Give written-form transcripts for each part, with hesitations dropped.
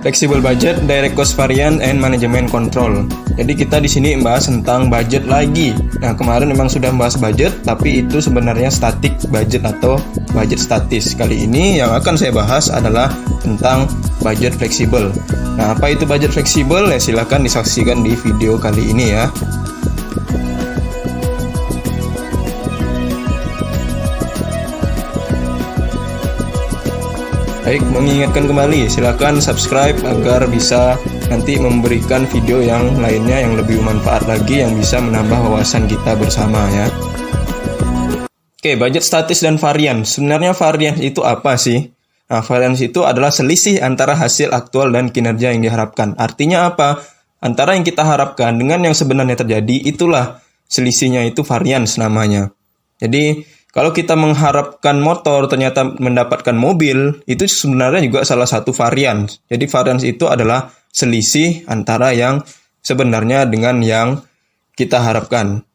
Flexible budget, direct cost variance, and management control. Jadi kita di sini membahas tentang budget lagi. Nah, kemarin memang sudah membahas budget, tapi itu sebenarnya static budget atau budget statis. Kali ini yang akan saya bahas adalah tentang budget fleksibel. Nah, apa itu budget fleksibel? Ya, silahkan disaksikan di video kali ini ya. Baik, mengingatkan kembali, silakan subscribe agar bisa nanti memberikan video yang lainnya yang lebih bermanfaat lagi, yang bisa menambah wawasan kita bersama ya. Oke, budget statis dan variance. Sebenarnya variance itu apa sih? Nah, variance itu adalah selisih antara hasil aktual dan kinerja yang diharapkan. Artinya apa? Antara yang kita harapkan dengan yang sebenarnya terjadi, itulah selisihnya, itu variance namanya. Jadi, kalau kita mengharapkan motor ternyata mendapatkan mobil, itu sebenarnya juga salah satu variance. Jadi variance itu adalah selisih antara yang sebenarnya dengan yang kita harapkan.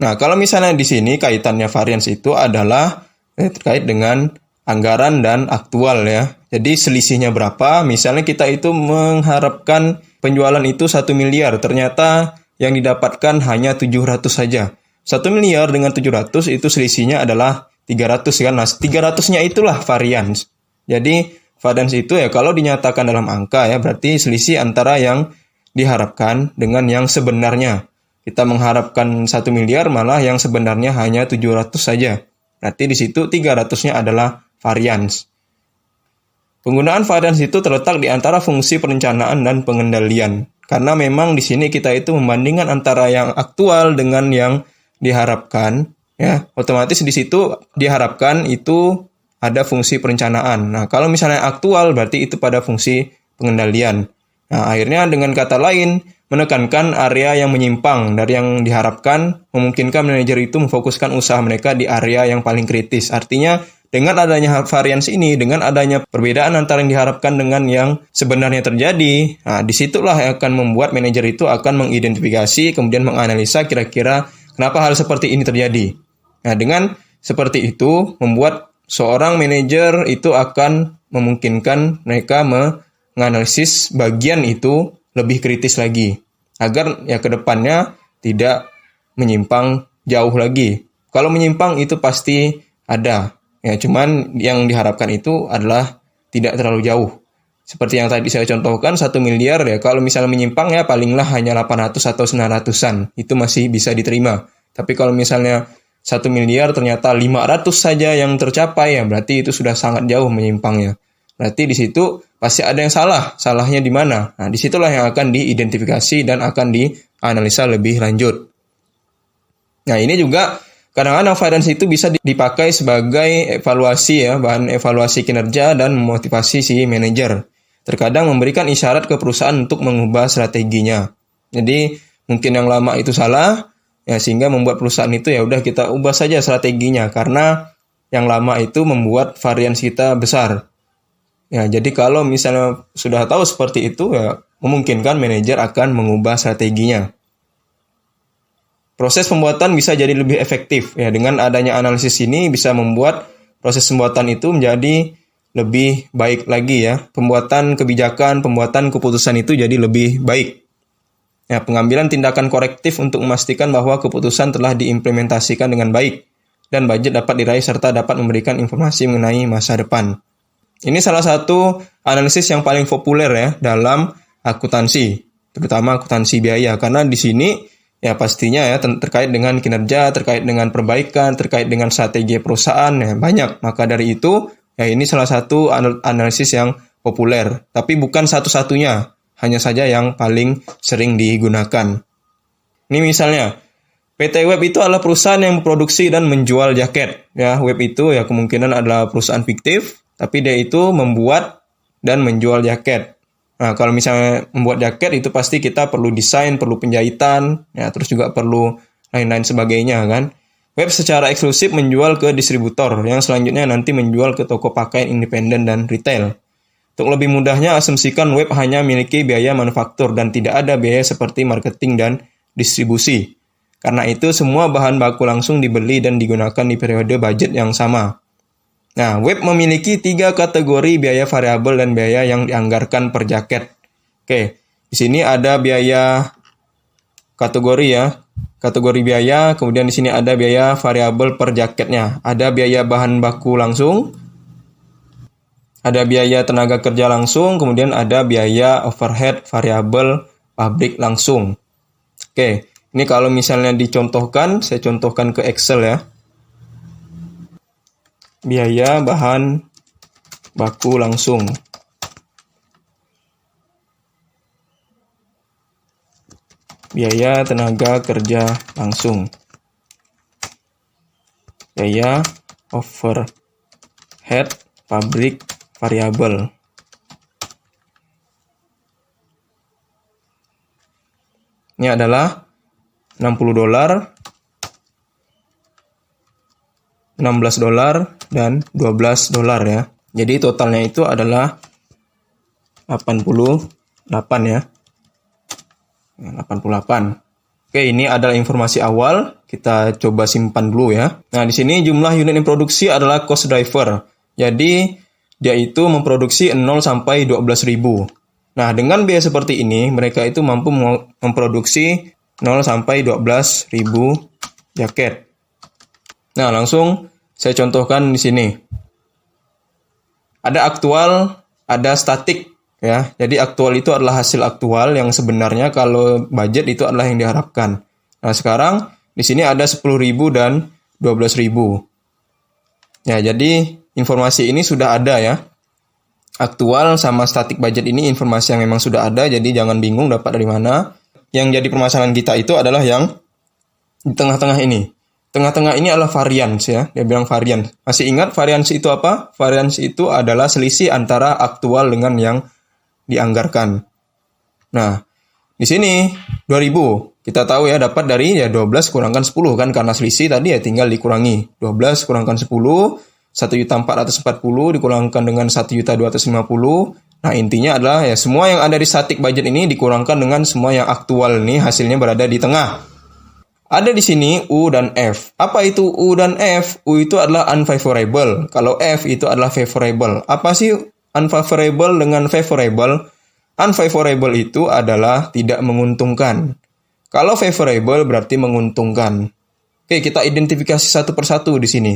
Nah, kalau misalnya di sini kaitannya variance itu adalah terkait dengan anggaran dan aktual ya. Jadi selisihnya berapa? Misalnya kita itu mengharapkan penjualan itu 1 miliar, ternyata yang didapatkan hanya 700 saja. 1 miliar dengan 700 itu selisihnya adalah 300 kan. Nah, 300-nya itulah variance. Jadi, variance itu ya kalau dinyatakan dalam angka ya berarti selisih antara yang diharapkan dengan yang sebenarnya. Kita mengharapkan 1 miliar malah yang sebenarnya hanya 700 saja. Berarti di situ 300-nya adalah variance. Penggunaan variance itu terletak di antara fungsi perencanaan dan pengendalian. Karena memang di sini kita itu membandingkan antara yang aktual dengan yang diharapkan, ya, otomatis di situ diharapkan itu ada fungsi perencanaan. Nah, kalau misalnya aktual berarti itu pada fungsi pengendalian. Nah, akhirnya dengan kata lain, menekankan area yang menyimpang dari yang diharapkan, memungkinkan manajer itu memfokuskan usaha mereka di area yang paling kritis. Artinya, dengan adanya variance ini, dengan adanya perbedaan antara yang diharapkan dengan yang sebenarnya terjadi, nah, disitulah yang akan membuat manajer itu akan mengidentifikasi, kemudian menganalisa kira-kira kenapa hal seperti ini terjadi. Nah, dengan seperti itu, membuat seorang manajer itu akan memungkinkan mereka menganalisis bagian itu lebih kritis lagi. Agar ya ke depannya tidak menyimpang jauh lagi. Kalau menyimpang itu pasti ada. Ya, cuman yang diharapkan itu adalah tidak terlalu jauh. Seperti yang tadi saya contohkan, 1 miliar ya, kalau misalnya menyimpang ya palinglah hanya 800 atau 900-an. Itu masih bisa diterima. Tapi kalau misalnya 1 miliar ternyata 500 saja yang tercapai, ya berarti itu sudah sangat jauh menyimpangnya. Berarti di situ pasti ada yang salah. Salahnya di mana? Nah, disitulah yang akan diidentifikasi dan akan dianalisa lebih lanjut. Nah, ini juga kadang-kadang variance itu bisa dipakai sebagai evaluasi ya, bahan evaluasi kinerja dan memotivasi si manajer. Terkadang memberikan isyarat ke perusahaan untuk mengubah strateginya. Jadi mungkin yang lama itu salah, ya sehingga membuat perusahaan itu ya udah kita ubah saja strateginya karena yang lama itu membuat variance kita besar. Ya, jadi kalau misalnya sudah tahu seperti itu ya memungkinkan manajer akan mengubah strateginya. Proses pembuatan bisa jadi lebih efektif. Ya, dengan adanya analisis ini bisa membuat proses pembuatan itu menjadi lebih baik lagi ya. Pembuatan kebijakan, pembuatan keputusan itu jadi lebih baik. Ya, pengambilan tindakan korektif untuk memastikan bahwa keputusan telah diimplementasikan dengan baik dan budget dapat diraih serta dapat memberikan informasi mengenai masa depan. Ini salah satu analisis yang paling populer ya dalam akuntansi, terutama akuntansi biaya karena di sini ya pastinya ya terkait dengan kinerja, terkait dengan perbaikan, terkait dengan strategi perusahaan ya banyak. Maka dari itu ya ini salah satu analisis yang populer, tapi bukan satu-satunya, hanya saja yang paling sering digunakan. Ini misalnya PT Web itu adalah perusahaan yang memproduksi dan menjual jaket. Ya, Web itu ya kemungkinan adalah perusahaan fiktif, tapi dia itu membuat dan menjual jaket. Nah, kalau misalnya membuat jaket itu pasti kita perlu desain, perlu penjahitan, ya terus juga perlu lain-lain sebagainya kan. Web secara eksklusif menjual ke distributor, yang selanjutnya nanti menjual ke toko pakaian independen dan retail. Untuk lebih mudahnya, asumsikan web hanya memiliki biaya manufaktur dan tidak ada biaya seperti marketing dan distribusi. Karena itu, semua bahan baku langsung dibeli dan digunakan di periode budget yang sama. Nah, web memiliki 3 kategori biaya variabel dan biaya yang dianggarkan per jaket. Oke, di sini ada biaya kategori ya. Kategori biaya, kemudian di sini ada biaya variabel per jaketnya. Ada biaya bahan baku langsung, ada biaya tenaga kerja langsung, kemudian ada biaya overhead variabel pabrik langsung. Oke, ini kalau misalnya dicontohkan, saya contohkan ke Excel ya. Biaya bahan baku langsung. Biaya tenaga kerja langsung. Biaya overhead pabrik variabel. Ini adalah $60, $16, dan $12 ya. Jadi totalnya itu adalah 88 ya. 88. Oke, ini adalah informasi awal. Kita coba simpan dulu ya. Nah, di sini jumlah unit yang produksi adalah cost driver. Jadi, dia itu memproduksi 0 sampai 12.000. Nah, dengan biaya seperti ini, mereka itu mampu memproduksi 0 sampai 12.000 jaket. Nah, langsung saya contohkan di sini. Ada aktual, ada statik. Ya, jadi aktual itu adalah hasil aktual yang sebenarnya kalau budget itu adalah yang diharapkan. Nah, sekarang di sini ada 10.000 dan 12.000. Ya, jadi informasi ini sudah ada ya. Aktual sama static budget ini informasi yang memang sudah ada, jadi jangan bingung dapat dari mana. Yang jadi permasalahan kita itu adalah yang di tengah-tengah ini. Tengah-tengah ini adalah variance ya, dia bilang variance. Masih ingat variance itu apa? Variance itu adalah selisih antara aktual dengan yang dianggarkan. Nah, di sini 2000. Kita tahu ya dapat dari ya 12 kurangkan 10 kan, karena selisih tadi ya tinggal dikurangi. 12 kurangkan 10, 1.440 dikurangkan dengan 1.250. Nah, intinya adalah ya semua yang ada di static budget ini dikurangkan dengan semua yang aktual ini, hasilnya berada di tengah. Ada di sini U dan F. Apa itu U dan F? U itu adalah unfavorable. Kalau F itu adalah favorable. Apa sih unfavorable dengan favorable? Unfavorable itu adalah tidak menguntungkan. Kalau favorable berarti menguntungkan. Oke, kita identifikasi satu persatu di sini.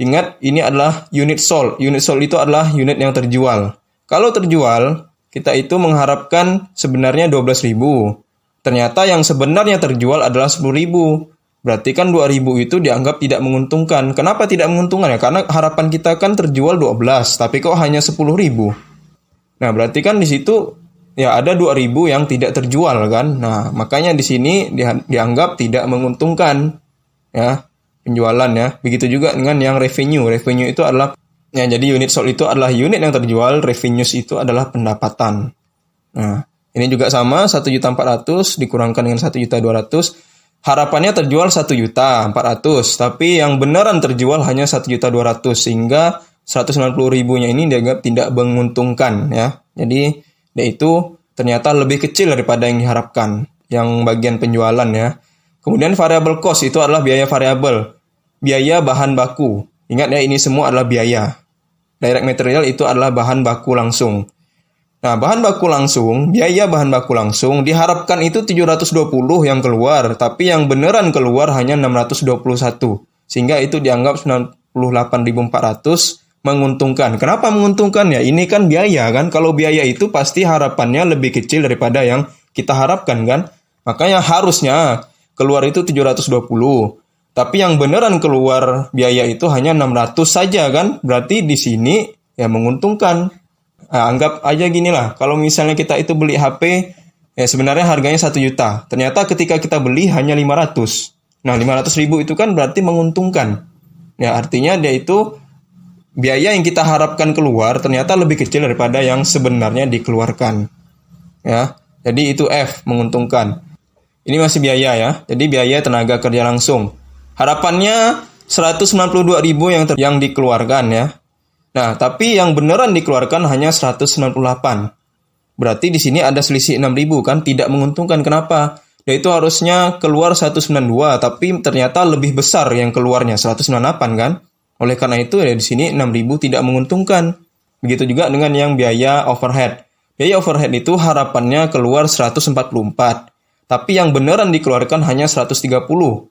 Ingat, ini adalah unit sold. Unit sold itu adalah unit yang terjual. Kalau terjual, kita itu mengharapkan sebenarnya 12.000. Ternyata yang sebenarnya terjual adalah 10.000. Berarti kan 2.000 itu dianggap tidak menguntungkan. Kenapa tidak menguntungkan ya? Karena harapan kita kan terjual 12, tapi kok hanya 10.000. Nah, berarti kan di situ ya ada 2.000 yang tidak terjual kan. Nah, makanya di sini dianggap tidak menguntungkan ya penjualan ya. Begitu juga dengan yang revenue. Revenue itu adalah ya, jadi unit sold itu adalah unit yang terjual, revenues itu adalah pendapatan. Nah, ini juga sama, 1.400 dikurangkan dengan 1.200. Harapannya terjual 1.400.000, tapi yang beneran terjual hanya 1.200.000, sehingga 190.000-nya ini dianggap tidak menguntungkan ya. Jadi itu ternyata lebih kecil daripada yang diharapkan, yang bagian penjualan ya. Kemudian variable cost itu adalah biaya variabel, biaya bahan baku. Ingat ya, ini semua adalah biaya. Direct material itu adalah bahan baku langsung. Nah, bahan baku langsung, biaya bahan baku langsung diharapkan itu 720 yang keluar, tapi yang beneran keluar hanya 621. Sehingga itu dianggap 98.400 menguntungkan. Kenapa menguntungkan ya? Ini kan biaya kan. Kalau biaya itu pasti harapannya lebih kecil daripada yang kita harapkan kan. Makanya harusnya keluar itu 720. Tapi yang beneran keluar biaya itu hanya 600 saja kan. Berarti di sini ya menguntungkan. Nah, anggap aja gini lah, kalau misalnya kita itu beli HP, ya sebenarnya harganya 1 juta. Ternyata ketika kita beli hanya 500. Nah, 500.000 itu kan berarti menguntungkan. Ya, artinya dia itu biaya yang kita harapkan keluar ternyata lebih kecil daripada yang sebenarnya dikeluarkan. Ya, jadi itu F, menguntungkan. Ini masih biaya ya, jadi biaya tenaga kerja langsung. Harapannya 192.000 yang dikeluarkan ya. Nah, tapi yang beneran dikeluarkan hanya 198. Berarti di sini ada selisih 6.000 kan, tidak menguntungkan. Kenapa? Yaitu harusnya keluar 192, tapi ternyata lebih besar yang keluarnya 198 kan. Oleh karena itu ya di sini 6.000 tidak menguntungkan. Begitu juga dengan yang biaya overhead. Biaya overhead itu harapannya keluar 144, tapi yang beneran dikeluarkan hanya 130.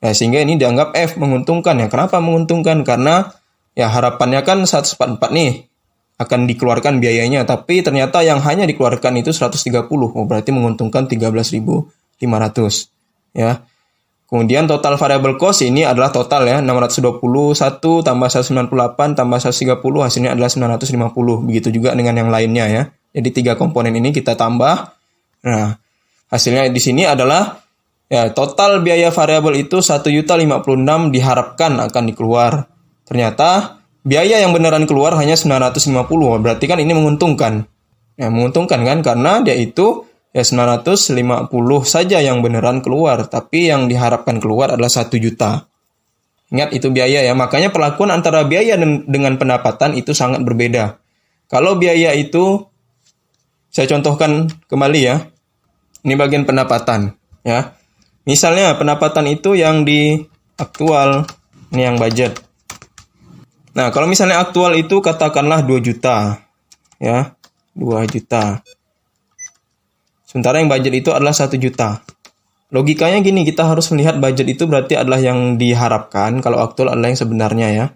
Ya, sehingga ini dianggap F, menguntungkan ya. Kenapa menguntungkan? Karena ya harapannya kan 144 nih akan dikeluarkan biayanya, tapi ternyata yang hanya dikeluarkan itu 130. Oh, berarti menguntungkan 13.500 ya. Kemudian total variable cost ini adalah total ya, 621 tambah 198 tambah 130 hasilnya adalah 950. Begitu juga dengan yang lainnya ya. Jadi 3 komponen ini kita tambah. Nah, hasilnya di sini adalah ya total biaya variabel itu 1.056 diharapkan akan dikeluar. Ternyata biaya yang beneran keluar hanya 950. Berarti kan ini menguntungkan. Ya, menguntungkan kan karena dia itu ya 950 saja yang beneran keluar, tapi yang diharapkan keluar adalah 1 juta. Ingat itu biaya ya, makanya perlakuan antara biaya dengan pendapatan itu sangat berbeda. Kalau biaya itu, saya contohkan kembali ya, ini bagian pendapatan ya. Misalnya pendapatan itu yang di aktual, ini yang budget. Nah kalau misalnya aktual itu katakanlah 2 juta ya, 2 juta. Sementara yang budget itu adalah 1 juta. Logikanya gini, kita harus melihat budget itu berarti adalah yang diharapkan, kalau aktual adalah yang sebenarnya ya.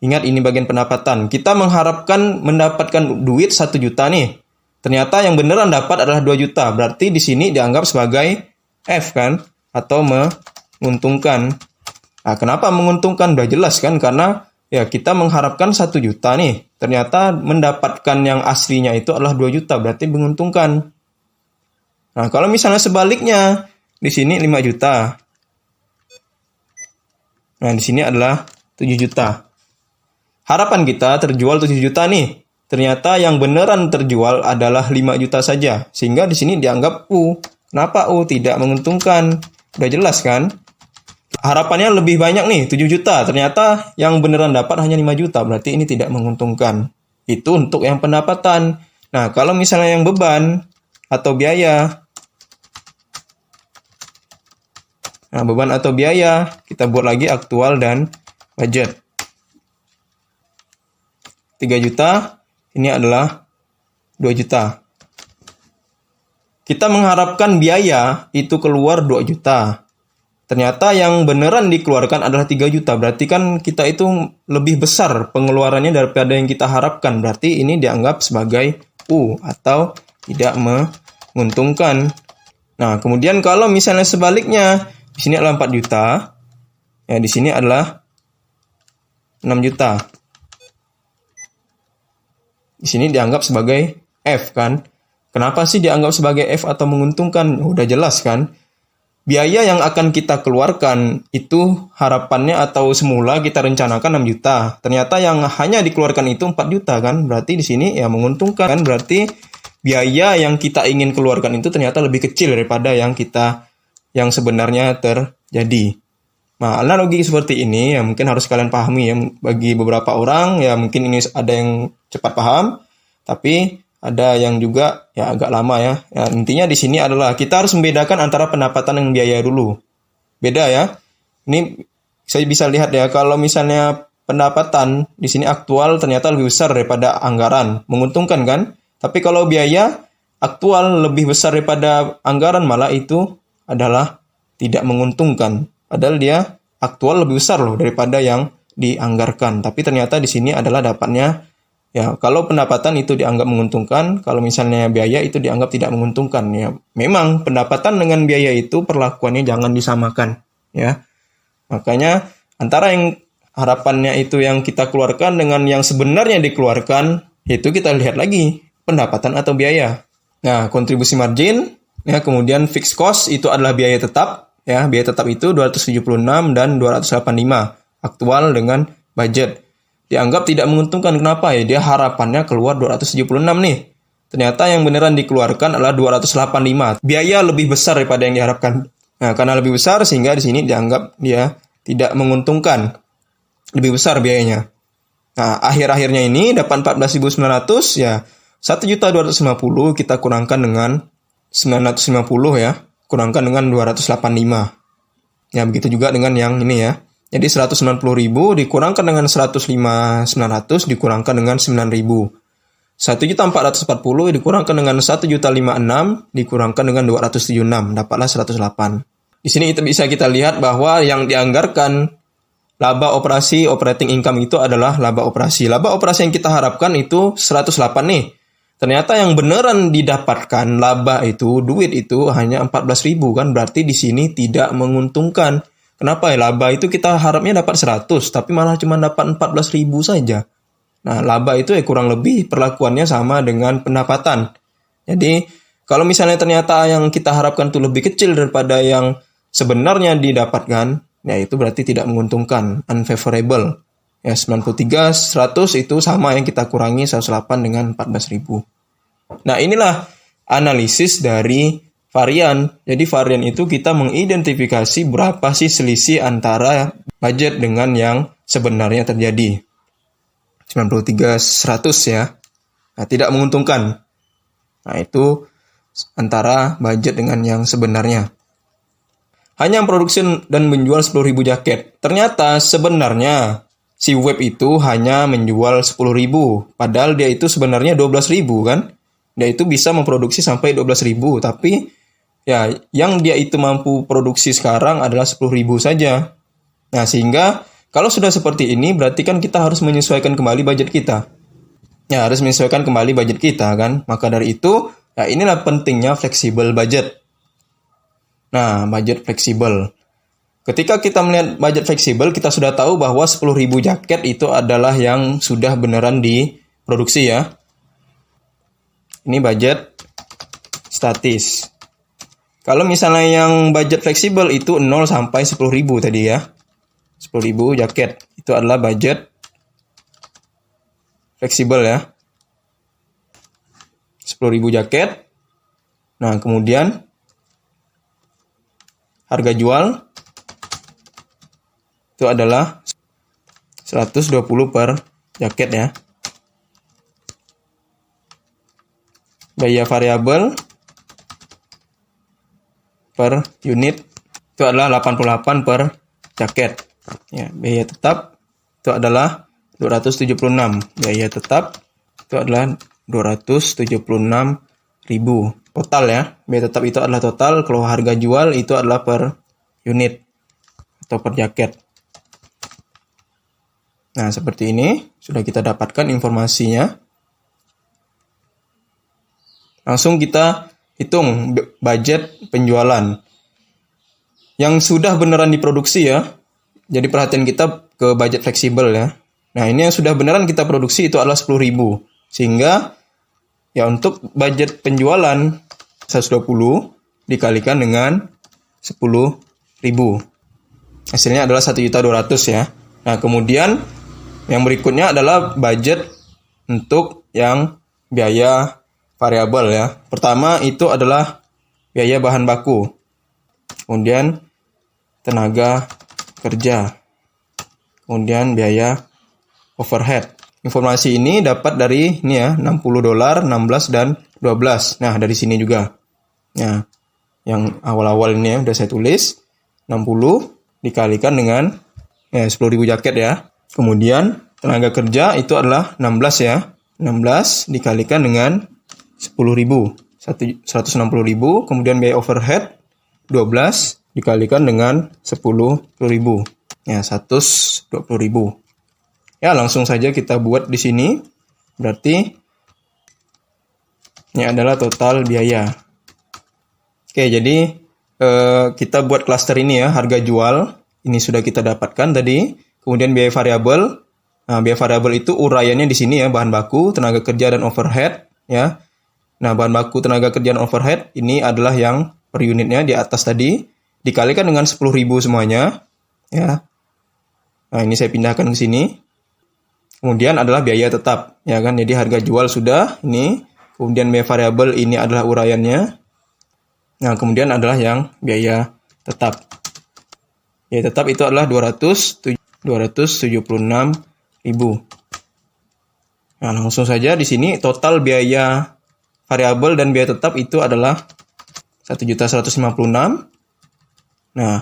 Ingat ini bagian pendapatan. Kita mengharapkan mendapatkan duit 1 juta nih. Ternyata yang beneran dapat adalah 2 juta. Berarti di sini dianggap sebagai F kan? Atau menguntungkan. Nah, kenapa menguntungkan? Udah jelas kan? Karena ya kita mengharapkan 1 juta nih. Ternyata mendapatkan yang aslinya itu adalah 2 juta. Berarti menguntungkan. Nah, kalau misalnya sebaliknya, di sini 5 juta. Nah, di sini adalah 7 juta. Harapan kita terjual 7 juta nih. Ternyata yang beneran terjual adalah 5 juta saja. Sehingga di sini dianggap U. Kenapa U? Tidak menguntungkan. Udah jelas kan? Harapannya lebih banyak nih, 7 juta. Ternyata yang beneran dapat hanya 5 juta. Berarti ini tidak menguntungkan. Itu untuk yang pendapatan. Nah, kalau misalnya yang beban atau biaya, nah, beban atau biaya, kita buat lagi aktual dan budget. 3 juta, ini adalah 2 juta. Kita mengharapkan biaya itu keluar 2 juta. Ternyata yang beneran dikeluarkan adalah 3 juta. Berarti kan kita itu lebih besar pengeluarannya daripada yang kita harapkan. Berarti ini dianggap sebagai U atau tidak menguntungkan. Nah, kemudian kalau misalnya sebaliknya, di sini adalah 4 juta. Ya, di sini adalah 6 juta. Di sini dianggap sebagai F kan. Kenapa sih dianggap sebagai F atau menguntungkan? Udah jelas kan. Biaya yang akan kita keluarkan itu harapannya atau semula kita rencanakan 6 juta. Ternyata yang hanya dikeluarkan itu 4 juta kan. Berarti di sini ya menguntungkan kan. Berarti biaya yang kita ingin keluarkan itu ternyata lebih kecil daripada yang sebenarnya terjadi. Nah, analogi seperti ini ya mungkin harus kalian pahami ya. Bagi beberapa orang ya mungkin ini ada yang cepat paham, tapi ada yang juga ya agak lama ya. Ya intinya di sini adalah kita harus membedakan antara pendapatan dan biaya dulu. Beda ya. Ini saya bisa lihat ya kalau misalnya pendapatan di sini aktual ternyata lebih besar daripada anggaran, menguntungkan kan? Tapi kalau biaya aktual lebih besar daripada anggaran malah itu adalah tidak menguntungkan. Padahal dia aktual lebih besar loh daripada yang dianggarkan. Tapi ternyata di sini adalah dapatnya ya kalau pendapatan itu dianggap menguntungkan, kalau misalnya biaya itu dianggap tidak menguntungkan. Ya memang pendapatan dengan biaya itu perlakuannya jangan disamakan ya. Makanya antara yang harapannya itu yang kita keluarkan dengan yang sebenarnya dikeluarkan itu kita lihat lagi pendapatan atau biaya. Nah, kontribusi margin ya, kemudian fixed cost itu adalah biaya tetap. Ya, biaya tetap itu 276 dan 285. Aktual dengan budget. Dianggap tidak menguntungkan. Kenapa ya? Dia harapannya keluar 276 nih. Ternyata yang beneran dikeluarkan adalah 285. Biaya lebih besar daripada yang diharapkan. Nah, karena lebih besar sehingga di sini dianggap dia tidak menguntungkan. Lebih besar biayanya. Nah, akhir-akhirnya ini dapat 14.900 ya. 1.250 kita kurangkan dengan 950 ya. Kurangkan dengan 285. Ya, begitu juga dengan yang ini ya. Jadi 190.000 dikurangkan dengan 105.900 dikurangkan dengan 9.000. 1.440 dikurangkan dengan 1.056 dikurangkan dengan 276, dapatlah 108. Di sini bisa kita lihat bahwa yang dianggarkan laba operasi operating income itu adalah laba operasi. Laba operasi yang kita harapkan itu 108 nih. Ternyata yang beneran didapatkan laba itu, duit itu hanya 14.000 kan, berarti di sini tidak menguntungkan. Kenapa ya? Laba itu kita harapnya dapat 100, tapi malah cuma dapat 14.000 saja. Nah, laba itu kurang lebih perlakuannya sama dengan pendapatan. Jadi, kalau misalnya ternyata yang kita harapkan itu lebih kecil daripada yang sebenarnya didapatkan, ya itu berarti tidak menguntungkan, unfavorable. Ya, 93.100 itu sama yang kita kurangi 108 dengan 14.000. Nah, inilah analisis dari varian. Jadi, varian itu kita mengidentifikasi berapa sih selisih antara budget dengan yang sebenarnya terjadi. 93.100 ya. Nah, tidak menguntungkan. Nah, itu antara budget dengan yang sebenarnya. Hanya memproduksi dan menjual 10.000 jaket. Ternyata sebenarnya si web itu hanya menjual 10.000. Padahal dia itu sebenarnya 12.000 kan. Dia itu bisa memproduksi sampai 12.000. Tapi ya yang dia itu mampu produksi sekarang adalah 10.000 saja. Nah, sehingga kalau sudah seperti ini, berarti kan kita harus menyesuaikan kembali budget kita. Ya, harus menyesuaikan kembali budget kita kan. Maka dari itu, ya inilah pentingnya fleksibel budget. Nah, budget fleksibel. Ketika kita melihat budget fleksibel, kita sudah tahu bahwa 10.000 jaket itu adalah yang sudah beneran diproduksi ya. Ini budget statis. Kalau misalnya yang budget fleksibel itu 0 sampai 10.000 tadi ya. 10.000 jaket. Itu adalah budget fleksibel ya. 10.000 jaket. Nah, kemudian harga jual itu adalah 120 per jaket ya. Biaya variabel per unit itu adalah 88 per jaket. Ya, biaya tetap itu adalah 276. Biaya tetap itu adalah 276.000 total ya. Biaya tetap itu adalah total. Kalau harga jual itu adalah per unit atau per jaket. Nah, seperti ini sudah kita dapatkan informasinya. Langsung kita hitung budget penjualan yang sudah beneran diproduksi ya. Jadi perhatian kita ke budget fleksibel ya. Nah, ini yang sudah beneran kita produksi itu adalah 10.000. Sehingga ya untuk budget penjualan 120 dikalikan dengan 10.000. Hasilnya adalah 1.200.000 ya. Nah, kemudian yang berikutnya adalah budget untuk yang biaya variabel ya. Pertama itu adalah biaya bahan baku. Kemudian tenaga kerja. Kemudian biaya overhead. Informasi ini dapat dari ini ya, $60, 16 dan 12. Nah, dari sini juga. Nah, yang awal-awal ini ya udah saya tulis 60 dikalikan dengan 10.000 jaket ya. Kemudian tenaga kerja itu adalah 16 ya. 16 dikalikan dengan 10.000. 160.000. Kemudian biaya overhead 12 dikalikan dengan 10.000. Ya, 120.000. Ya, langsung saja kita buat di sini. Berarti ini adalah total biaya. Oke, jadi kita buat klaster ini ya, harga jual. Ini sudah kita dapatkan tadi. Kemudian biaya variabel. Nah, biaya variabel itu uraiannya di sini ya, bahan baku, tenaga kerja dan overhead ya. Nah, bahan baku, tenaga kerja dan overhead ini adalah yang per unitnya di atas tadi dikalikan dengan 10.000 semuanya ya. Nah, ini saya pindahkan ke sini. Kemudian adalah biaya tetap ya kan. Jadi harga jual sudah ini. Kemudian biaya variabel ini adalah uraiannya. Nah, kemudian adalah yang biaya tetap. Biaya tetap itu adalah 276.000. Nah, langsung saja di sini total biaya variabel dan biaya tetap itu adalah 1.156. Nah,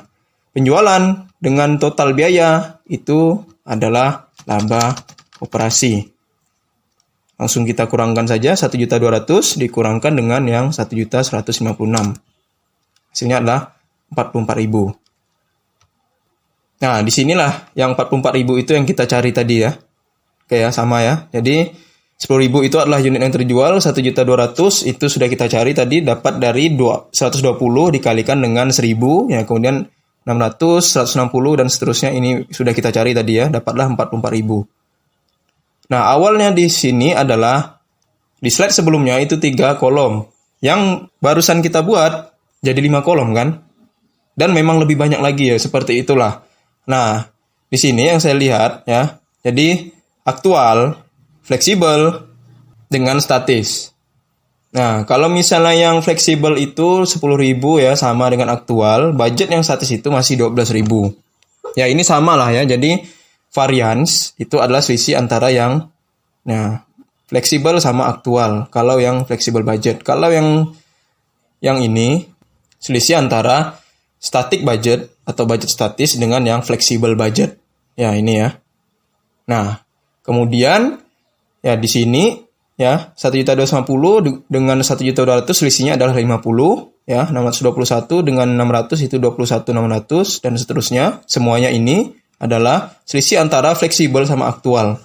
penjualan dengan total biaya itu adalah laba operasi. Langsung kita kurangkan saja 1.200.000 dikurangkan dengan yang 1.156.000. Hasilnya adalah 44.000. Nah, disinilah yang 44.000 itu yang kita cari tadi ya. Oke ya, sama ya. Jadi 10.000 itu adalah unit yang terjual, 1.200.000 itu sudah kita cari tadi dapat dari 120 dikalikan dengan 1.000, ya kemudian 600, 160 dan seterusnya ini sudah kita cari tadi ya, dapatlah 44.000. Nah, awalnya di sini adalah di slide sebelumnya itu 3 kolom. Yang barusan kita buat jadi 5 kolom kan? Dan memang lebih banyak lagi ya, seperti itulah. Nah, di sini yang saya lihat ya, jadi aktual, fleksibel, dengan statis. Nah, kalau misalnya yang fleksibel itu 10.000 ya, sama dengan aktual, budget yang statis itu masih 12.000. Ya, ini sama lah ya, jadi variance itu adalah selisih antara yang fleksibel sama aktual, kalau yang fleksibel budget. Kalau yang ini, selisih antara static budget atau budget statis dengan yang fleksibel budget. Ya, ini ya. Nah, kemudian ya di sini ya 1.250 dengan 1.200 selisihnya adalah 50 ya, 621 dengan 600 itu 21.600 dan seterusnya. Semuanya ini adalah selisih antara fleksibel sama aktual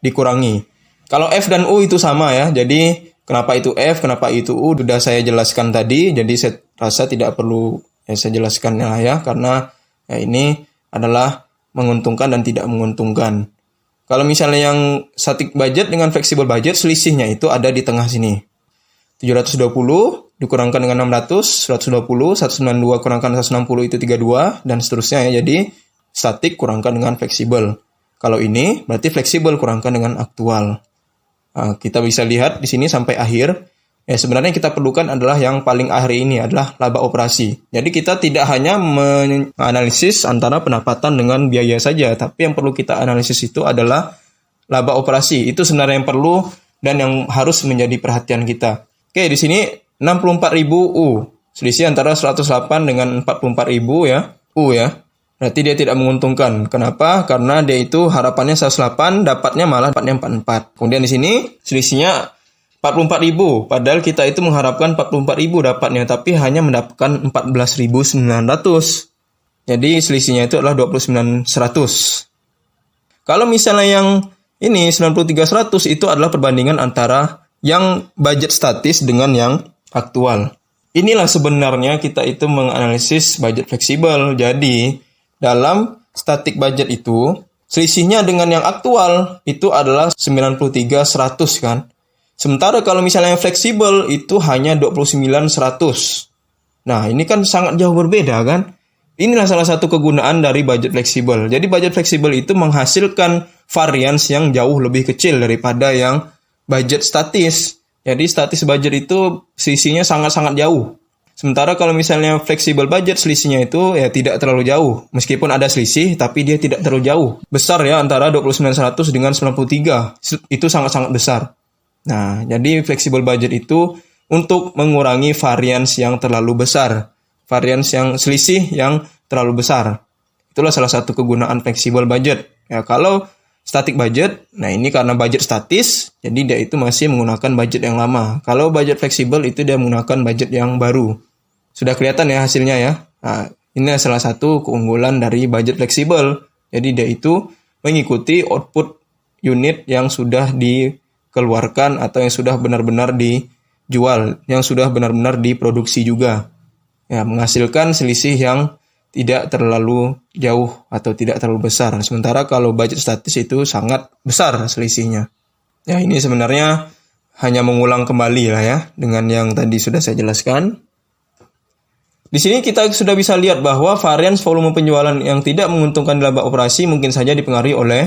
dikurangi. Kalau F dan U itu sama ya. Jadi kenapa itu F, kenapa itu U sudah saya jelaskan tadi. Jadi saya rasa tidak perlu saya jelaskan ya, karena ya ini adalah menguntungkan dan tidak menguntungkan. Kalau misalnya yang static budget dengan flexible budget, selisihnya itu ada di tengah sini. 720 dikurangkan dengan 600, 120, 192 kurangkan 160 itu 32, dan seterusnya ya. Jadi static kurangkan dengan fleksibel. Kalau ini berarti fleksibel kurangkan dengan aktual. Nah, kita bisa lihat di sini sampai akhir. Ya, sebenarnya yang kita perlukan adalah yang paling akhir ini adalah laba operasi. Jadi kita tidak hanya menganalisis antara pendapatan dengan biaya saja, tapi yang perlu kita analisis itu adalah laba operasi. Itu sebenarnya yang perlu dan yang harus menjadi perhatian kita. Oke, di sini 64.000 U. Selisih antara 108 dengan 44.000 ya. U ya. Berarti dia tidak menguntungkan. Kenapa? Karena dia itu harapannya 108, dapatnya malah 44. Kemudian di sini selisihnya 44.000, padahal kita itu mengharapkan 44.000 dapatnya, tapi hanya mendapatkan 14.900. Jadi selisihnya itu adalah 29.100. Kalau misalnya yang ini 93.100 itu adalah perbandingan antara yang budget statis dengan yang aktual. Inilah sebenarnya kita itu menganalisis budget fleksibel. Jadi dalam static budget itu selisihnya dengan yang aktual itu adalah 93.100 kan. Sementara kalau misalnya yang fleksibel itu hanya 29.100. Nah, ini kan sangat jauh berbeda kan? Inilah salah satu kegunaan dari budget fleksibel. Jadi budget fleksibel itu menghasilkan variance yang jauh lebih kecil daripada yang budget statis. Jadi statis budget itu selisihnya sangat-sangat jauh. Sementara kalau misalnya fleksibel budget selisihnya itu ya tidak terlalu jauh. Meskipun ada selisih tapi dia tidak terlalu jauh. Besar ya, antara 29.100 dengan 93. Itu sangat-sangat besar. Nah, jadi flexible budget itu untuk mengurangi variance yang terlalu besar. Variance yang selisih yang terlalu besar. Itulah salah satu kegunaan flexible budget. Ya, kalau static budget, nah ini karena budget statis, jadi dia itu masih menggunakan budget yang lama. Kalau budget fleksibel itu dia menggunakan budget yang baru. Sudah kelihatan ya hasilnya ya. Nah, ini salah satu keunggulan dari budget fleksibel. Jadi dia itu mengikuti output unit yang sudah dikeluarkan atau yang sudah benar-benar dijual, yang sudah benar-benar diproduksi juga. Ya, menghasilkan selisih yang tidak terlalu jauh atau tidak terlalu besar. Sementara kalau budget statis itu sangat besar selisihnya. Ya, ini sebenarnya hanya mengulang kembali lah ya dengan yang tadi sudah saya jelaskan. Di sini kita sudah bisa lihat bahwa varians volume penjualan yang tidak menguntungkan laba operasi mungkin saja dipengaruhi oleh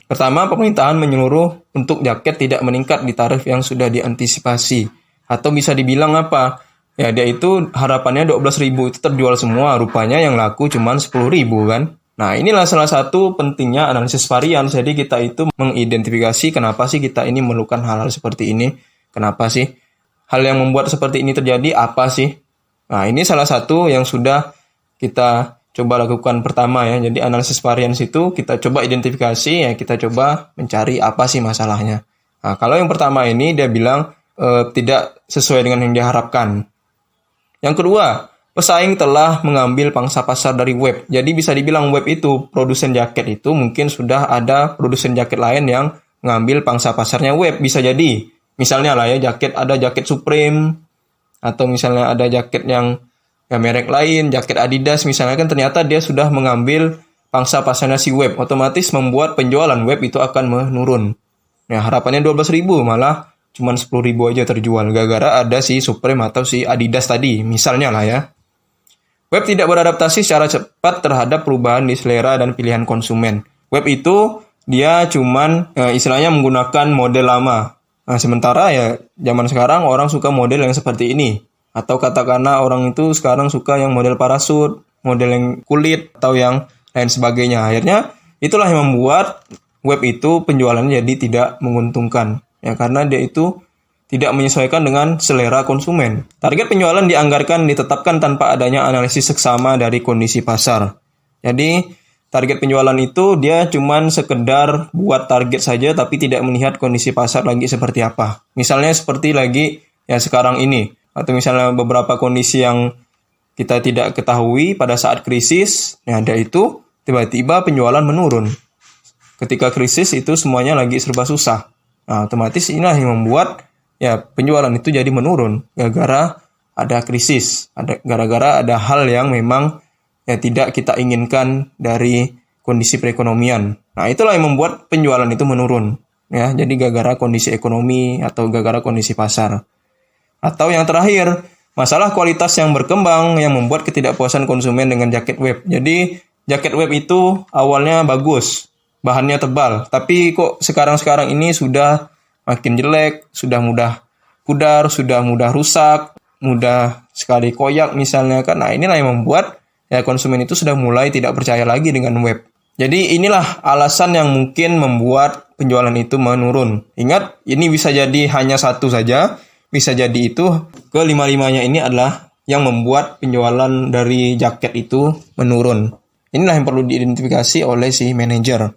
pertama, pemerintahan menyeluruh untuk jaket tidak meningkat di tarif yang sudah diantisipasi. Atau bisa dibilang apa? Ya, dia itu harapannya 12.000 itu terjual semua, rupanya yang laku cuma 10.000 kan. Nah, inilah salah satu pentingnya analisis varian. Jadi kita itu mengidentifikasi kenapa sih kita ini memerlukan hal-hal seperti ini. Kenapa sih hal yang membuat seperti ini terjadi, apa sih? Nah, ini salah satu yang sudah kita coba lakukan pertama ya. Jadi analisis varians itu kita coba identifikasi ya, kita coba mencari apa sih masalahnya. Nah, kalau yang pertama ini dia bilang tidak sesuai dengan yang diharapkan. Yang kedua, pesaing telah mengambil pangsa pasar dari web. Jadi bisa dibilang web itu, produsen jaket itu mungkin sudah ada produsen jaket lain yang mengambil pangsa pasarnya web. Bisa jadi. Misalnya lah ya, ada jaket Supreme, atau misalnya ada jaket yang merek lain, jaket Adidas misalnya, kan ternyata dia sudah mengambil pangsa pasarnya si web. Otomatis membuat penjualan web itu akan menurun. Nah, harapannya 12.000 malah cuma 10.000 aja terjual. Gara-gara ada si Supreme atau si Adidas tadi, misalnya lah ya. Web tidak beradaptasi secara cepat terhadap perubahan di selera dan pilihan konsumen. Web itu dia cuman istilahnya menggunakan model lama. Nah, sementara ya zaman sekarang orang suka model yang seperti ini. Atau katakanlah orang itu sekarang suka yang model parasut, model yang kulit, atau yang lain sebagainya. Akhirnya itulah yang membuat web itu penjualannya jadi tidak menguntungkan. Ya, karena dia itu tidak menyesuaikan dengan selera konsumen. Target penjualan ditetapkan tanpa adanya analisis seksama dari kondisi pasar. Jadi, target penjualan itu dia cuman sekedar buat target saja tapi tidak melihat kondisi pasar lagi seperti apa. Misalnya seperti lagi ya sekarang ini, atau misalnya beberapa kondisi yang kita tidak ketahui pada saat krisis, ya ada itu tiba-tiba penjualan menurun. Ketika krisis itu semuanya lagi serba susah. Nah, otomatis inilah yang membuat ya penjualan itu jadi menurun gara-gara ada krisis, gara-gara ada hal yang memang ya tidak kita inginkan dari kondisi perekonomian. Nah, itulah yang membuat penjualan itu menurun. Ya, jadi gara-gara kondisi ekonomi atau gara-gara kondisi pasar. Atau yang terakhir, masalah kualitas yang berkembang yang membuat ketidakpuasan konsumen dengan jaket web. Jadi, jaket web itu awalnya bagus, bahannya tebal, tapi kok sekarang ini sudah makin jelek, sudah mudah pudar, sudah mudah rusak, mudah sekali koyak misalnya kan. Nah, inilah yang membuat ya konsumen itu sudah mulai tidak percaya lagi dengan web. Jadi inilah alasan yang mungkin membuat penjualan itu menurun. Ingat, ini bisa jadi hanya satu saja, bisa jadi itu kelima-limanya ini adalah yang membuat penjualan dari jaket itu menurun. Inilah yang perlu diidentifikasi oleh si manajer.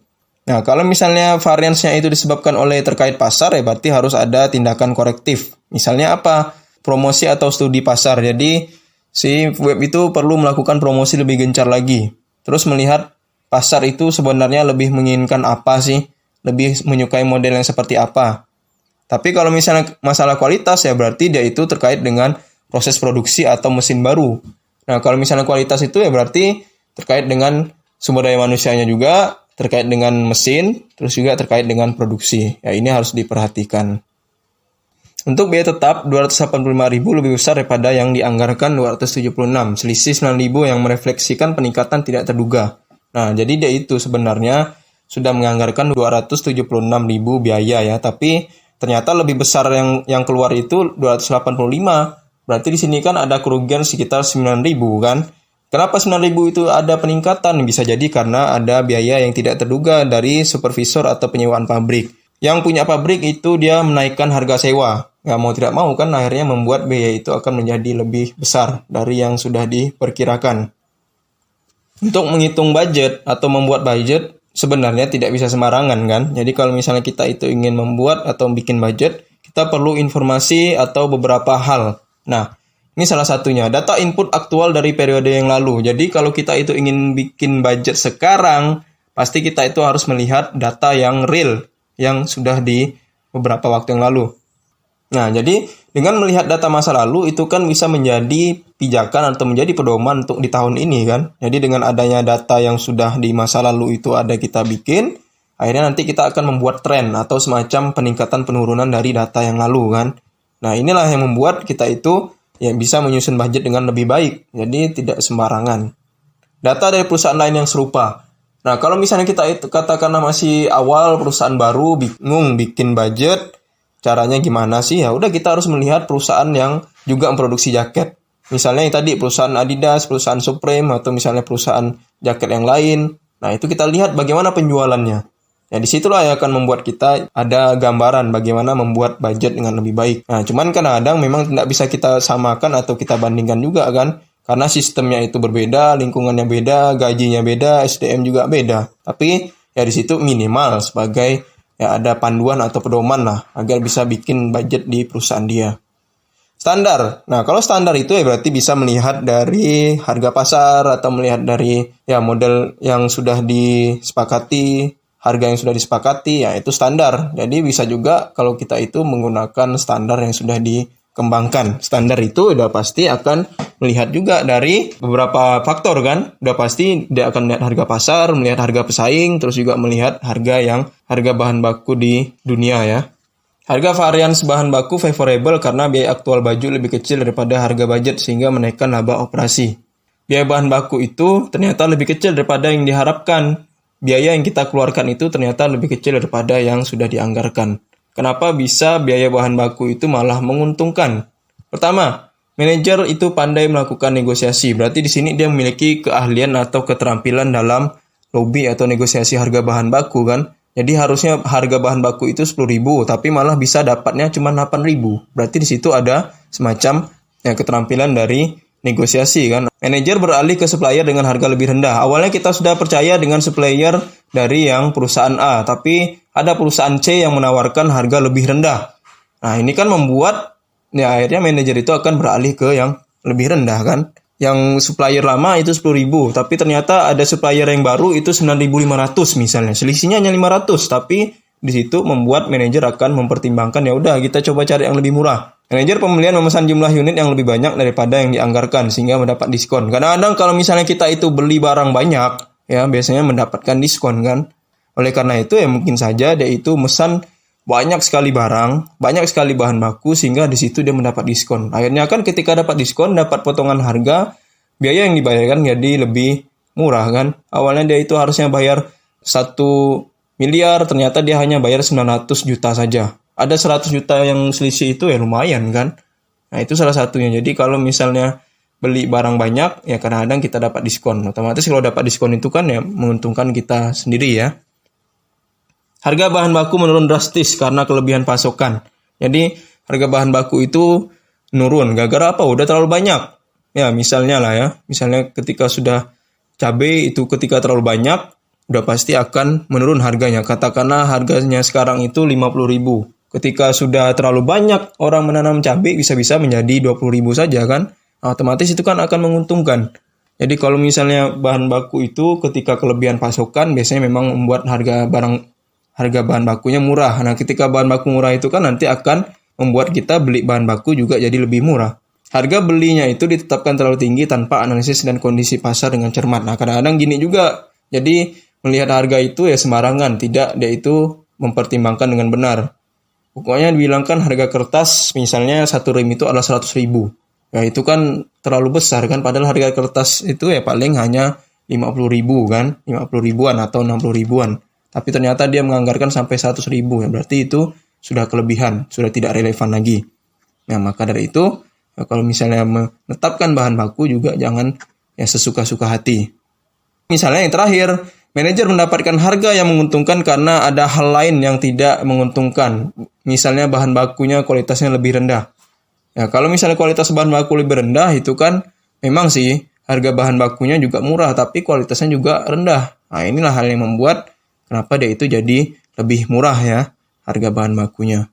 Nah, kalau misalnya variansnya itu disebabkan oleh terkait pasar, ya berarti harus ada tindakan korektif. Misalnya apa? Promosi atau studi pasar. Jadi, si web itu perlu melakukan promosi lebih gencar lagi. Terus melihat pasar itu sebenarnya lebih menginginkan apa sih? Lebih menyukai model yang seperti apa? Tapi kalau misalnya masalah kualitas, ya berarti dia itu terkait dengan proses produksi atau mesin baru. Nah, kalau misalnya kualitas itu ya berarti terkait dengan sumber daya manusianya juga, terkait dengan mesin, terus juga terkait dengan produksi. Ya, ini harus diperhatikan. Untuk biaya tetap, 285.000 lebih besar daripada yang dianggarkan 276. Selisih 9.000 yang merefleksikan peningkatan tidak terduga. Nah, jadi dia itu sebenarnya sudah menganggarkan 276.000 biaya ya, tapi ternyata lebih besar yang keluar itu 285. Berarti di sini kan ada kerugian sekitar 9.000 kan. Kenapa 9.000 itu ada peningkatan? Bisa jadi karena ada biaya yang tidak terduga dari supervisor atau penyewaan pabrik. Yang punya pabrik itu dia menaikkan harga sewa. Nggak mau tidak mau kan akhirnya membuat biaya itu akan menjadi lebih besar dari yang sudah diperkirakan. Untuk menghitung budget atau membuat budget sebenarnya tidak bisa sembarangan kan. Jadi kalau misalnya kita itu ingin membuat atau bikin budget, kita perlu informasi atau beberapa hal. Nah, ini salah satunya, data input aktual dari periode yang lalu. Jadi kalau kita itu ingin bikin budget sekarang, pasti kita itu harus melihat data yang real, yang sudah di beberapa waktu yang lalu. Nah, jadi dengan melihat data masa lalu, itu kan bisa menjadi pijakan atau menjadi pedoman untuk di tahun ini kan. Jadi dengan adanya data yang sudah di masa lalu itu ada kita bikin, akhirnya nanti kita akan membuat tren atau semacam peningkatan penurunan dari data yang lalu kan. Nah, inilah yang membuat kita itu ya bisa menyusun budget dengan lebih baik. Jadi tidak sembarangan. Data dari perusahaan lain yang serupa. Nah, kalau misalnya kita itu katakanlah masih awal perusahaan baru bingung bikin budget, caranya gimana sih? Ya udah kita harus melihat perusahaan yang juga memproduksi jaket. Misalnya yang tadi perusahaan Adidas, perusahaan Supreme atau misalnya perusahaan jaket yang lain. Nah, itu kita lihat bagaimana penjualannya. Ya, disitulah yang akan membuat kita ada gambaran bagaimana membuat budget dengan lebih baik. Nah, cuman kadang-kadang memang tidak bisa kita samakan atau kita bandingkan juga kan. Karena sistemnya itu berbeda, lingkungannya beda, gajinya beda, SDM juga beda. Tapi ya di situ minimal sebagai ya ada panduan atau pedoman lah agar bisa bikin budget di perusahaan dia. Standar. Nah, kalau standar itu ya berarti bisa melihat dari harga pasar atau melihat dari ya model yang sudah disepakati, harga yang sudah disepakati, ya itu standar. Jadi bisa juga kalau kita itu menggunakan standar yang sudah dikembangkan. Standar itu udah pasti akan melihat juga dari beberapa faktor kan. Udah pasti dia akan melihat harga pasar, melihat harga pesaing, terus juga melihat harga bahan baku di dunia ya. Harga varians bahan baku favorable karena biaya aktual baju lebih kecil daripada harga budget sehingga menaikkan laba operasi. Biaya bahan baku itu ternyata lebih kecil daripada yang diharapkan. Biaya yang kita keluarkan itu ternyata lebih kecil daripada yang sudah dianggarkan. Kenapa bisa biaya bahan baku itu malah menguntungkan? Pertama, manajer itu pandai melakukan negosiasi. Berarti di sini dia memiliki keahlian atau keterampilan dalam lobby atau negosiasi harga bahan baku kan. Jadi harusnya harga bahan baku itu 10.000, tapi malah bisa dapatnya cuma 8.000. Berarti di situ ada semacam ya, keterampilan dari negosiasi kan. Manajer beralih ke supplier dengan harga lebih rendah. Awalnya kita sudah percaya dengan supplier dari yang perusahaan A, tapi ada perusahaan C yang menawarkan harga lebih rendah. Nah, ini kan membuat ya akhirnya manajer itu akan beralih ke yang lebih rendah kan. Yang supplier lama itu 10.000, tapi ternyata ada supplier yang baru itu 9.500 misalnya. Selisihnya hanya 500, tapi di situ membuat manajer akan mempertimbangkan ya udah kita coba cari yang lebih murah. Manajer pembelian memesan jumlah unit yang lebih banyak daripada yang dianggarkan sehingga mendapat diskon. Kadang-kadang kalau misalnya kita itu beli barang banyak, ya biasanya mendapatkan diskon kan. Oleh karena itu ya mungkin saja dia itu mesan banyak sekali barang, banyak sekali bahan baku sehingga di situ dia mendapat diskon. Akhirnya kan ketika dapat diskon, dapat potongan harga, biaya yang dibayarkan jadi lebih murah kan. Awalnya dia itu harusnya bayar 1 miliar, ternyata dia hanya bayar 900 juta saja. Ada 100 juta yang selisih itu ya lumayan kan. Nah itu salah satunya. Jadi kalau misalnya beli barang banyak, ya kadang-kadang kita dapat diskon. Otomatis kalau dapat diskon itu kan ya menguntungkan kita sendiri ya. Harga bahan baku menurun drastis karena kelebihan pasokan. Jadi harga bahan baku itu menurun. Gara-gara apa? Udah terlalu banyak. Ya misalnya lah ya. Misalnya ketika sudah cabai itu ketika terlalu banyak, udah pasti akan menurun harganya. Katakanlah harganya sekarang itu 50.000. Ketika sudah terlalu banyak orang menanam cabai bisa-bisa menjadi 20.000 saja kan. Otomatis itu kan akan menguntungkan. Jadi kalau misalnya bahan baku itu ketika kelebihan pasokan biasanya memang membuat harga bahan bakunya murah. Nah, ketika bahan baku murah itu kan nanti akan membuat kita beli bahan baku juga jadi lebih murah. Harga belinya itu ditetapkan terlalu tinggi tanpa analisis dan kondisi pasar dengan cermat. Nah, kadang-kadang gini juga. Jadi, melihat harga itu ya sembarangan. Tidak, dia itu mempertimbangkan dengan benar. Pokoknya dibilangkan harga kertas, misalnya 1 rem itu adalah 100.000. Ya, itu kan terlalu besar kan. Padahal harga kertas itu ya paling hanya 50.000 kan. 50.000-an atau 60.000-an. Tapi ternyata dia menganggarkan sampai 100.000 ya berarti itu sudah kelebihan, sudah tidak relevan lagi. Nah maka dari itu ya, kalau misalnya menetapkan bahan baku juga jangan ya sesuka-suka hati. Misalnya yang terakhir, manajer mendapatkan harga yang menguntungkan karena ada hal lain yang tidak menguntungkan. Misalnya bahan bakunya kualitasnya lebih rendah. Ya kalau misalnya kualitas bahan baku lebih rendah itu kan memang sih harga bahan bakunya juga murah tapi kualitasnya juga rendah. Nah inilah hal yang membuat kenapa dia itu jadi lebih murah ya harga bahan bakunya.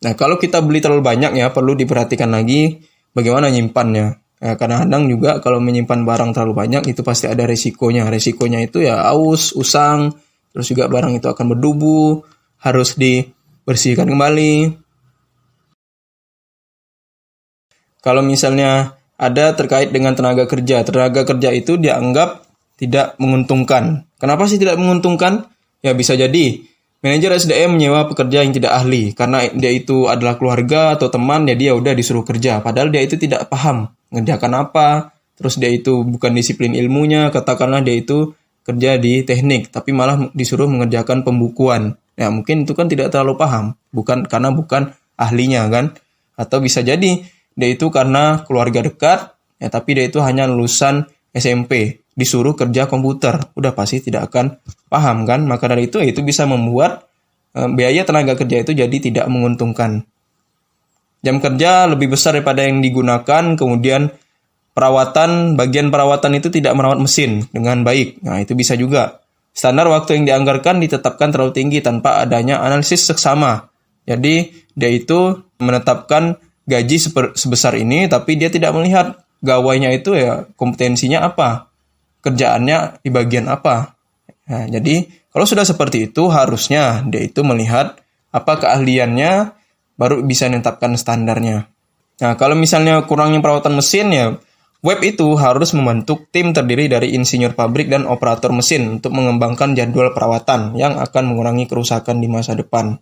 Nah kalau kita beli terlalu banyak ya perlu diperhatikan lagi bagaimana nyimpannya. Ya, kadang-kadang juga kalau menyimpan barang terlalu banyak itu pasti ada resikonya. Resikonya itu ya aus, usang, terus juga barang itu akan berdebu, harus dibersihkan kembali. Kalau misalnya ada terkait dengan tenaga kerja itu dianggap tidak menguntungkan. Kenapa sih tidak menguntungkan? Ya bisa jadi manajer SDM menyewa pekerja yang tidak ahli karena dia itu adalah keluarga atau teman ya dia udah disuruh kerja padahal dia itu tidak paham ngerjakan apa, terus dia itu bukan disiplin ilmunya, katakanlah dia itu kerja di teknik tapi malah disuruh mengerjakan pembukuan. Ya mungkin itu kan tidak terlalu paham, bukan ahlinya kan. Atau bisa jadi dia itu karena keluarga dekat ya tapi dia itu hanya lulusan SMP. Disuruh kerja komputer, udah pasti tidak akan paham kan. Maka dari itu bisa membuat biaya tenaga kerja itu jadi tidak menguntungkan. Jam kerja lebih besar daripada yang digunakan, kemudian bagian perawatan itu tidak merawat mesin dengan baik. Nah, itu bisa juga. Standar waktu yang dianggarkan ditetapkan terlalu tinggi tanpa adanya analisis seksama. Jadi, dia itu menetapkan gaji sebesar ini, tapi dia tidak melihat gawainya itu ya kompetensinya apa, kerjaannya di bagian apa. Nah, jadi, kalau sudah seperti itu, harusnya dia itu melihat apa keahliannya, baru bisa menetapkan standarnya. Nah, kalau misalnya kurangnya perawatan mesin ya, web itu harus membentuk tim terdiri dari insinyur pabrik dan operator mesin untuk mengembangkan jadwal perawatan yang akan mengurangi kerusakan di masa depan.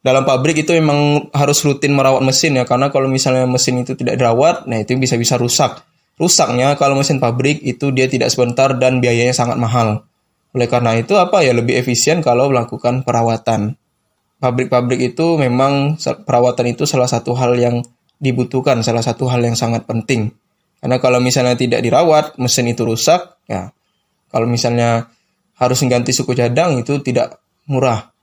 Dalam pabrik itu memang harus rutin merawat mesin ya, karena kalau misalnya mesin itu tidak dirawat, nah itu bisa rusak. Rusaknya kalau mesin pabrik itu dia tidak sebentar dan biayanya sangat mahal. Oleh karena itu lebih efisien kalau melakukan perawatan. Pabrik-pabrik itu memang perawatan itu salah satu hal yang dibutuhkan, salah satu hal yang sangat penting. Karena kalau misalnya tidak dirawat, mesin itu rusak, ya kalau misalnya harus mengganti suku cadang itu tidak murah.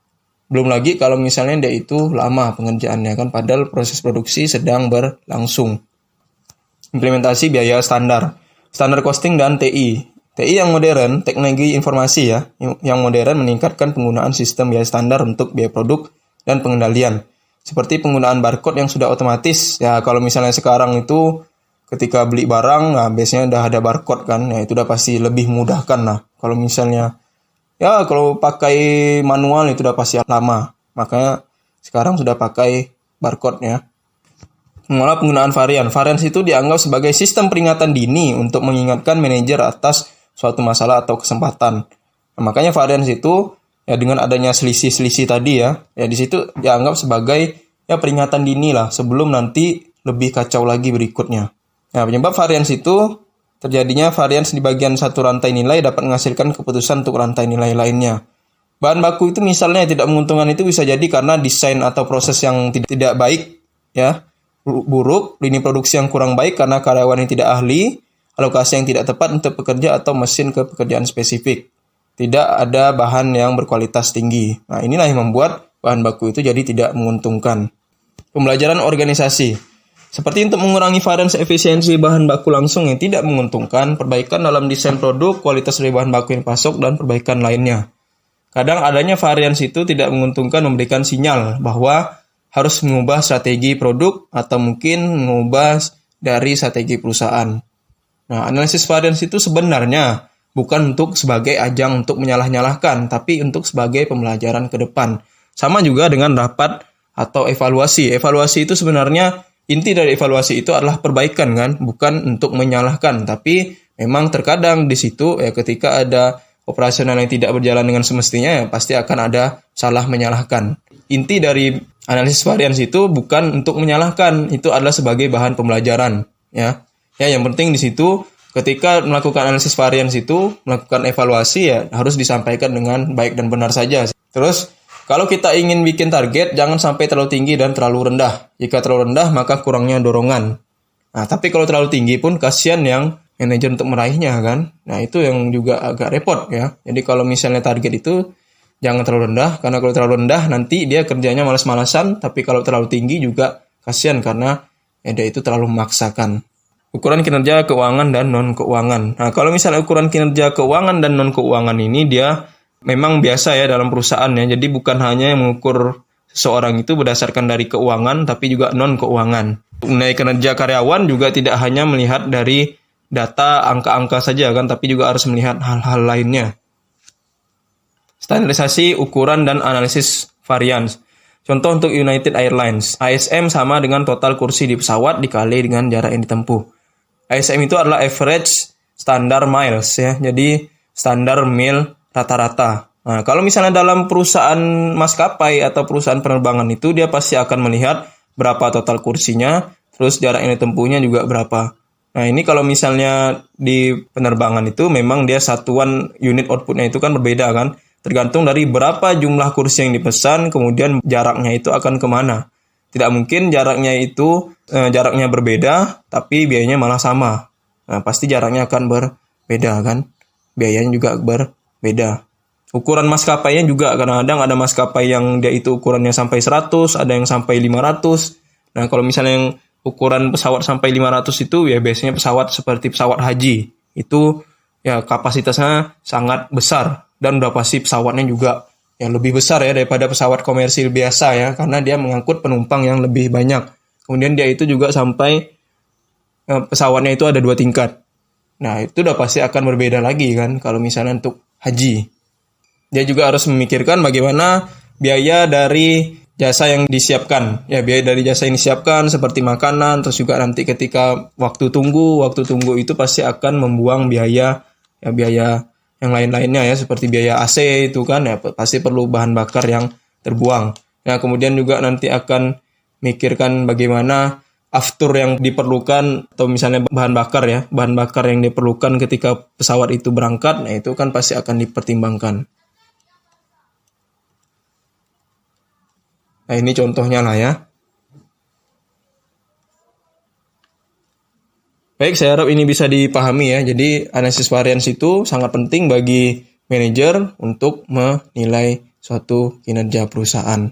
Belum lagi kalau misalnya dia itu lama pengerjaannya kan, padahal proses produksi sedang berlangsung. Implementasi biaya standar costing dan TI. TI yang modern, teknologi informasi ya, yang modern meningkatkan penggunaan sistem biaya standar untuk biaya produk dan pengendalian. Seperti penggunaan barcode yang sudah otomatis. Ya, kalau misalnya sekarang itu ketika beli barang, nah biasanya udah ada barcode kan, ya itu udah pasti lebih memudahkan lah. Kalau misalnya, ya kalau pakai manual itu udah pasti lama. Makanya sekarang sudah pakai barcode ya. Mengolah penggunaan varian. Varian itu dianggap sebagai sistem peringatan dini untuk mengingatkan manajer atas suatu masalah atau kesempatan. Nah, makanya varian itu ya dengan adanya selisih-selisih tadi ya di situ dianggap sebagai ya peringatan dini lah sebelum nanti lebih kacau lagi berikutnya. Nah, penyebab varians itu terjadinya varians di bagian satu rantai nilai dapat menghasilkan keputusan untuk rantai nilai lainnya. Bahan baku itu misalnya tidak menguntungkan itu bisa jadi karena desain atau proses yang tidak baik ya, buruk, lini produksi yang kurang baik karena karyawan yang tidak ahli, alokasi yang tidak tepat untuk pekerja atau mesin ke pekerjaan spesifik. Tidak ada bahan yang berkualitas tinggi. Nah, inilah yang membuat bahan baku itu jadi tidak menguntungkan. Pembelajaran organisasi. Seperti untuk mengurangi varians efisiensi bahan baku langsung yang tidak menguntungkan, perbaikan dalam desain produk, kualitas dari bahan baku yang pasok, dan perbaikan lainnya. Kadang adanya varians itu tidak menguntungkan memberikan sinyal bahwa harus mengubah strategi produk atau mungkin mengubah dari strategi perusahaan. Nah, analisis varians itu sebenarnya bukan untuk sebagai ajang untuk menyalah-nyalahkan, tapi untuk sebagai pembelajaran ke depan. Sama juga dengan rapat atau evaluasi. Evaluasi itu sebenarnya inti dari evaluasi itu adalah perbaikan kan, bukan untuk menyalahkan. Tapi memang terkadang di situ ya ketika ada operasional yang tidak berjalan dengan semestinya ya pasti akan ada salah menyalahkan. Inti dari analisis varians itu bukan untuk menyalahkan, itu adalah sebagai bahan pembelajaran ya. Ya yang penting di situ ketika melakukan analisis varians itu melakukan evaluasi ya harus disampaikan dengan baik dan benar saja. Terus kalau kita ingin bikin target, jangan sampai terlalu tinggi dan terlalu rendah. Jika terlalu rendah, maka kurangnya dorongan. Nah, tapi kalau terlalu tinggi pun, kasihan yang manajer untuk meraihnya, kan? Nah, itu yang juga agak repot, ya. Jadi, kalau misalnya target itu, jangan terlalu rendah. Karena kalau terlalu rendah, nanti dia kerjanya malas-malasan. Tapi kalau terlalu tinggi juga kasihan, karena dia itu terlalu memaksakan. Ukuran kinerja keuangan dan non-keuangan. Nah, kalau misalnya ukuran kinerja keuangan dan non-keuangan ini, dia memang biasa ya dalam perusahaan ya. Jadi bukan hanya yang mengukur seseorang itu berdasarkan dari keuangan, tapi juga non-keuangan. Mengenai kinerja karyawan juga tidak hanya melihat dari data angka-angka saja kan, tapi juga harus melihat hal-hal lainnya. Standarisasi ukuran dan analisis varians. Contoh untuk United Airlines, ASM sama dengan total kursi di pesawat dikali dengan jarak yang ditempuh. ASM itu adalah average standar miles ya. Jadi standar mil rata-rata. Nah, kalau misalnya dalam perusahaan maskapai atau perusahaan penerbangan itu dia pasti akan melihat berapa total kursinya, terus jarak yang ditempuhnya juga berapa. Nah, ini kalau misalnya di penerbangan itu memang dia satuan unit outputnya itu kan berbeda kan, tergantung dari berapa jumlah kursi yang dipesan, kemudian jaraknya itu akan kemana. Tidak mungkin jaraknya berbeda, tapi biayanya malah sama. Nah, pasti jaraknya akan berbeda kan, biayanya juga berbeda. Ukuran maskapainya juga kadang-kadang ada maskapai yang dia itu ukurannya sampai 100, ada yang sampai 500. Nah, kalau misalnya yang ukuran pesawat sampai 500 itu ya biasanya pesawat seperti pesawat haji. Itu ya kapasitasnya sangat besar dan udah pasti pesawatnya juga yang lebih besar ya daripada pesawat komersil biasa ya, karena dia mengangkut penumpang yang lebih banyak. Kemudian dia itu juga sampai pesawatnya itu ada 2 tingkat. Nah, itu udah pasti akan berbeda lagi kan kalau misalnya untuk haji. Dia juga harus memikirkan bagaimana biaya dari jasa yang disiapkan. Ya, biaya dari jasa yang disiapkan seperti makanan, terus juga nanti ketika waktu tunggu itu pasti akan membuang biaya yang lain-lainnya ya, seperti biaya AC itu kan ya pasti perlu bahan bakar yang terbuang. Nah, kemudian juga nanti akan mikirkan bagaimana aftur yang diperlukan atau misalnya bahan bakar yang diperlukan ketika pesawat itu berangkat. Nah, itu kan pasti akan dipertimbangkan. Nah, ini contohnya lah ya. Baik, saya harap ini bisa dipahami ya. Jadi analisis varians itu sangat penting bagi manajer untuk menilai suatu kinerja perusahaan.